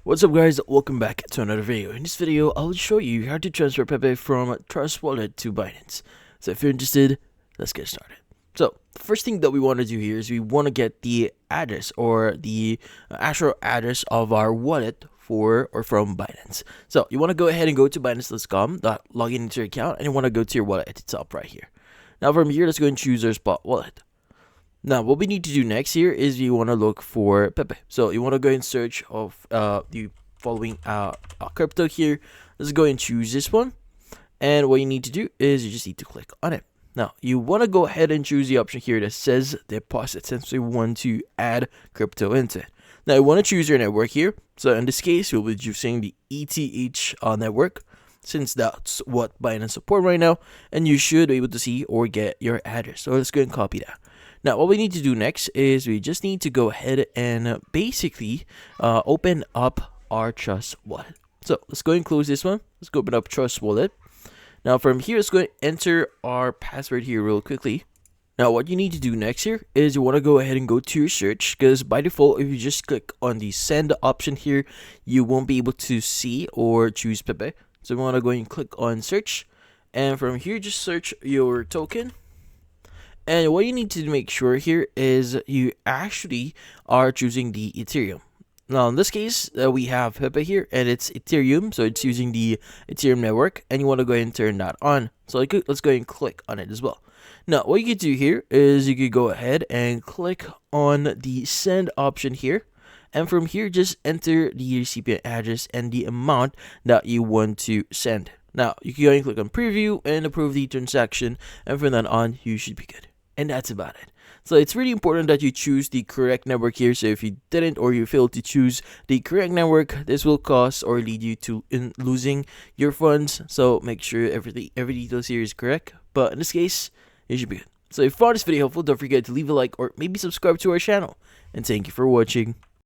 What's up guys, welcome back to another video. In this video, I'll show you how to transfer PEPE from trustwallet to Binance. So if you're interested, let's get started. So the first thing that we want to do here is we want to get the address or the actual address of our wallet for or from Binance. So you want to go ahead and go to binance.com, log in into your account, and you want to go to your wallet at the top right here. Now from here, let's go and choose our spot wallet. Now, what we need to do next here is we want to look for PEPE. So you want to go and search of the following crypto here. Let's go and choose this one. And what you need to do is you just need to click on it. Now, you want to go ahead and choose the option here that says deposit, since we want to add crypto into it. Now, you want to choose your network here. So in this case, we'll be using the ETH network, since that's what Binance support right now. And you should be able to see or get your address. So let's go and copy that. Now, what we need to do next is we just need to go ahead and basically open up our Trust Wallet. So let's go and close this one. Let's go open up Trust Wallet. Now, from here, let's go and enter our password here real quickly. Now, what you need to do next here is you want to go ahead and go to your search, because by default, if you just click on the send option here, you won't be able to see or choose PEPE. So we want to go and click on search. And from here, just search your token. And what you need to make sure here is you actually are choosing the Ethereum. Now, in this case, we have PEPE here, and it's Ethereum, so it's using the Ethereum network, and you want to go ahead and turn that on. So let's go ahead and click on it as well. Now, what you could do here is you could go ahead and click on the send option here, and from here, just enter the recipient address and the amount that you want to send. Now, you can go ahead and click on preview and approve the transaction, and from then on, you should be good. And that's about it. So it's really important that you choose the correct network here. So if you didn't or you failed to choose the correct network, this will cause or lead you to losing your funds. So make sure every details here is correct. But in this case, it should be good. So if you found this video helpful, don't forget to leave a like or maybe subscribe to our channel. And thank you for watching.